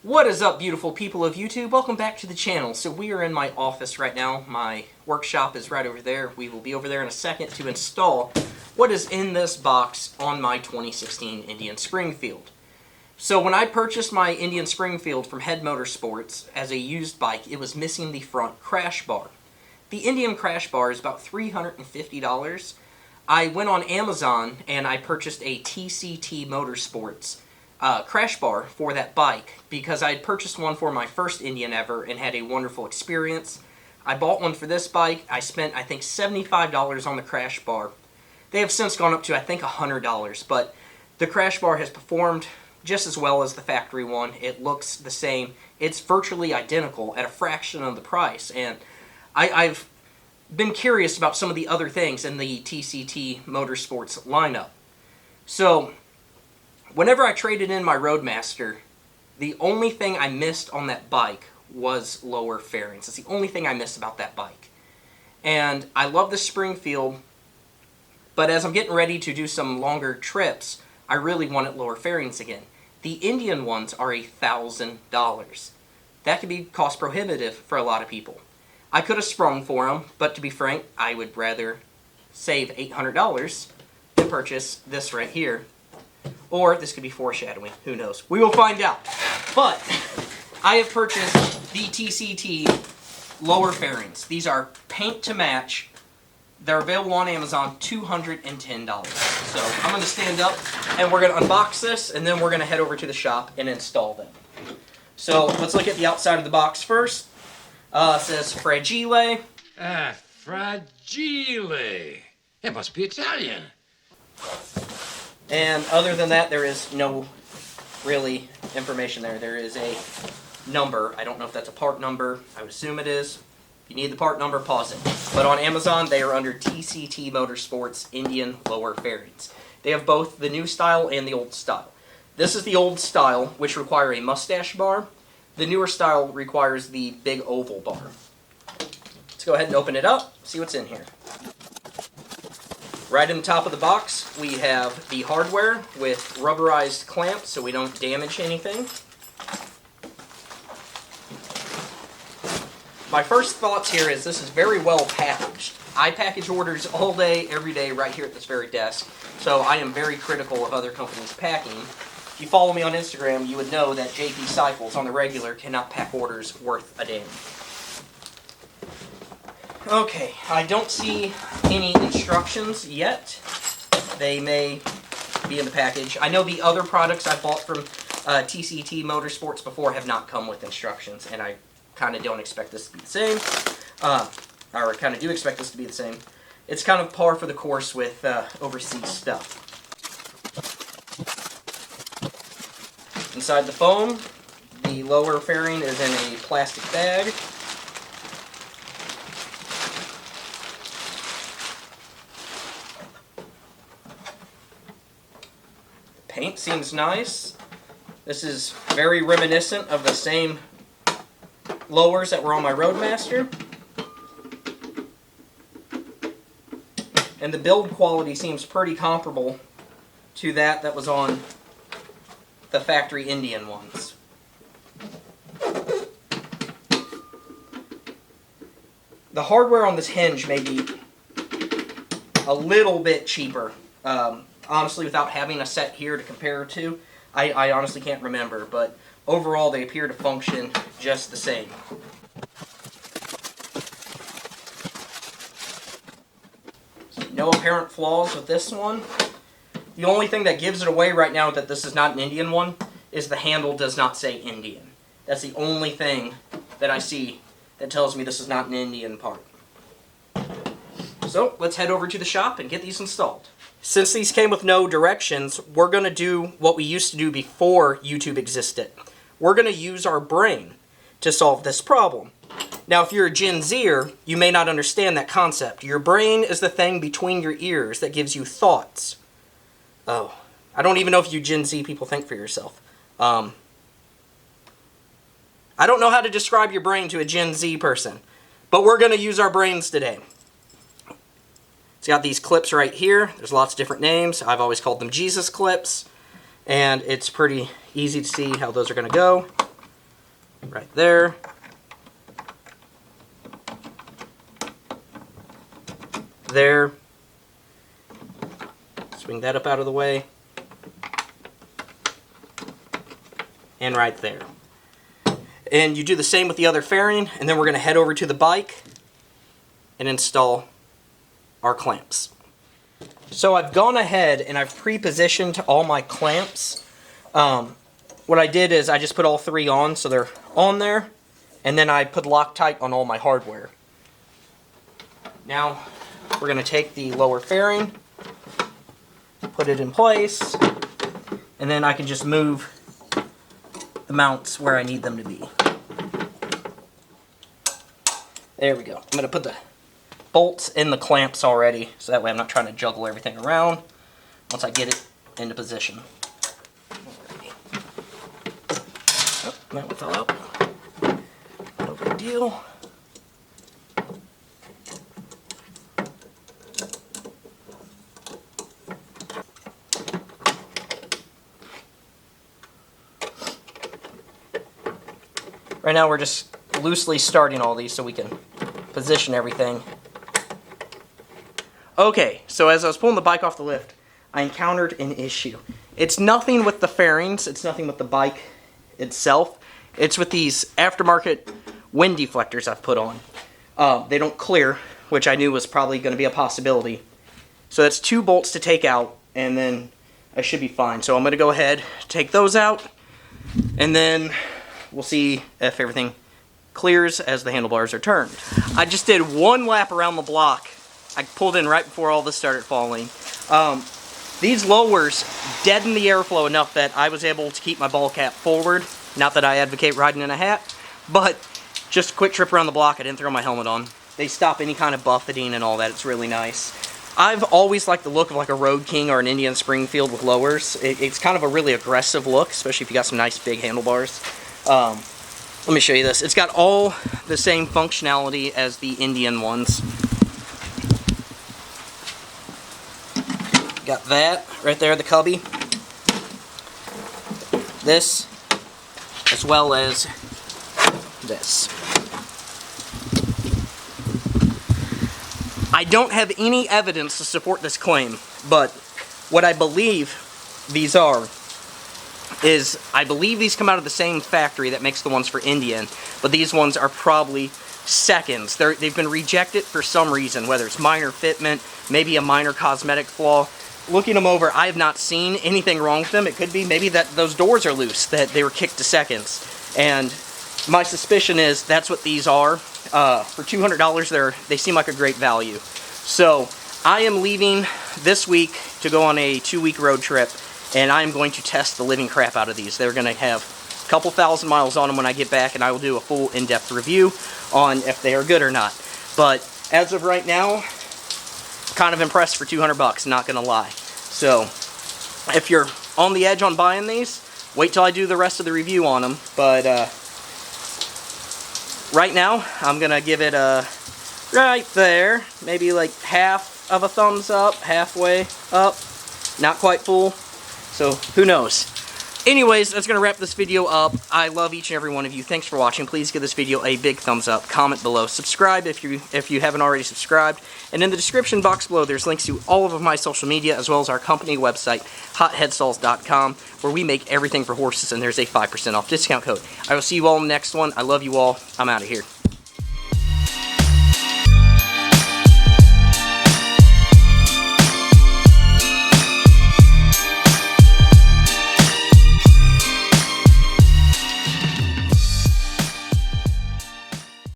What is up, beautiful people of YouTube? Welcome back to the channel. So we are in my office right now. My workshop is right over there. We will be over there in a second to install what is in this box on my 2016 Indian Springfield. So when I purchased my Indian Springfield from Head Motorsports as a used bike, it was missing the front crash bar. The Indian crash bar is about $350. I went on Amazon and I purchased a TCT Motorsports crash bar for that bike because I had purchased one for my first Indian ever and had a wonderful experience. I bought one for this bike. I spent, I think, $75 on the crash bar. They have since gone up to, I think, $100, but the crash bar has performed just as well as the factory one. It looks the same. It's virtually identical at a fraction of the price, and I've been curious about some of the other things in the TCT Motorsports lineup. So whenever I traded in my Roadmaster, the only thing I missed on that bike was lower fairings. It's the only thing I missed about that bike. And I love the Springfield, but as I'm getting ready to do some longer trips, I really wanted lower fairings again. The Indian ones are $1,000. That could be cost prohibitive for a lot of people. I could have sprung for them, but to be frank, I would rather save $800 than purchase this right here. Or this could be foreshadowing. Who knows? We will find out. But I have purchased the TCT lower fairings. These are paint to match. They're available on Amazon, $210. So I'm going to stand up and we're going to unbox this and then we're going to head over to the shop and install them. So let's look at the outside of the box first. It says Fragile. Ah, Fragile. It must be Italian. And other than that, there is no really information there. There is a number. I don't know if that's a part number. I would assume it is. If you need the part number, pause it. But on Amazon, they are under TCT Motorsports Indian lower fairings. They have both the new style and the old style. This is the old style, which require a mustache bar. The newer style requires the big oval bar. Let's go ahead and open it up, see what's in here. Right in the top of the box, we have the hardware with rubberized clamps so we don't damage anything. My first thoughts here is this is very well packaged. I package orders all day, every day, right here at this very desk, so I am very critical of other companies' packing. If you follow me on Instagram, you would know that JP Cycles on the regular cannot pack orders worth a damn. Okay, I don't see any instructions yet. They may be in the package. I know the other products I bought from TCT Motorsports before have not come with instructions, and I kind of don't expect this to be the same. Or kind of do expect this to be the same. It's kind of par for the course with overseas stuff. Inside the foam, the lower fairing is in a plastic bag. Paint seems nice. This is very reminiscent of the same lowers that were on my Roadmaster. And the build quality seems pretty comparable to that was on the factory Indian ones. The hardware on this hinge may be a little bit cheaper. Honestly, without having a set here to compare to, I honestly can't remember, but overall they appear to function just the same. So no apparent flaws with this one. The only thing that gives it away right now that this is not an Indian one is the handle does not say Indian. That's the only thing that I see that tells me this is not an Indian part. So let's head over to the shop and get these installed. Since these came with no directions, we're going to do what we used to do before YouTube existed. We're going to use our brain to solve this problem. Now, if you're a Gen Zer, you may not understand that concept. Your brain is the thing between your ears that gives you thoughts. Oh, I don't even know if you Gen Z people think for yourself. I don't know how to describe your brain to a Gen Z person, but we're going to use our brains today. It's got these clips right here. There's lots of different names. I've always called them Jesus clips. And it's pretty easy to see how those are going to go. right there. There. Swing that up out of the way. And right there. And you do the same with the other fairing, and then we're going to head over to the bike and install our clamps. So I've gone ahead and I've pre-positioned all my clamps. What I did is I just put all 3 on, so they're on there, and then I put Loctite on all my hardware. Now we're going to take the lower fairing, put it in place, and then I can just move the mounts where I need them to be. There we go. I'm going to put the bolts in the clamps already, so that way I'm not trying to juggle everything around once I get it into position. Oh, that one fell out. No big deal. Right now we're just loosely starting all these so we can position everything. Okay, so as I was pulling the bike off the lift, I encountered an issue. It's nothing with the fairings, it's nothing with the bike itself. It's with these aftermarket wind deflectors I've put on. They don't clear, which I knew was probably going to be a possibility. So that's 2 bolts to take out, and then I should be fine. So I'm going to go ahead, take those out, and then we'll see if everything clears as the handlebars are turned. I just did 1 lap around the block. I pulled in right before all this started falling. These lowers deaden the airflow enough that I was able to keep my ball cap forward. Not that I advocate riding in a hat, but just a quick trip around the block. I didn't throw my helmet on. They stop any kind of buffeting and all that. It's really nice. I've always liked the look of like a Road King or an Indian Springfield with lowers. It's kind of a really aggressive look, especially if you got some nice big handlebars. Let me show you this. It's got all the same functionality as the Indian ones. Got that right there, the cubby. This, as well as this. I don't have any evidence to support this claim, but what I believe these are is, I believe these come out of the same factory that makes the ones for Indian, but these ones are probably seconds. They've been rejected for some reason, whether it's minor fitment, maybe a minor cosmetic flaw. Looking them over, I have not seen anything wrong with them. It could be maybe that those doors are loose, that they were kicked to seconds. And my suspicion is that's what these are. For $200, they seem like a great value. So I am leaving this week to go on a 2-week road trip, and I am going to test the living crap out of these. They're going to have a couple thousand miles on them when I get back, and I will do a full in-depth review on if they are good or not. But as of right now, kind of impressed for $200, not gonna lie. So if you're on the edge on buying these, wait till I do the rest of the review on them. But right now I'm gonna give it a right there, maybe like half of a thumbs up, halfway up, not quite full, so who knows. Anyways, that's going to wrap this video up. I love each and every one of you. Thanks for watching. Please give this video a big thumbs up. Comment below. Subscribe if you haven't already subscribed. And in the description box below, there's links to all of my social media, as well as our company website, hotheadstalls.com, where we make everything for horses, and there's a 5% off discount code. I will see you all in the next one. I love you all. I'm out of here.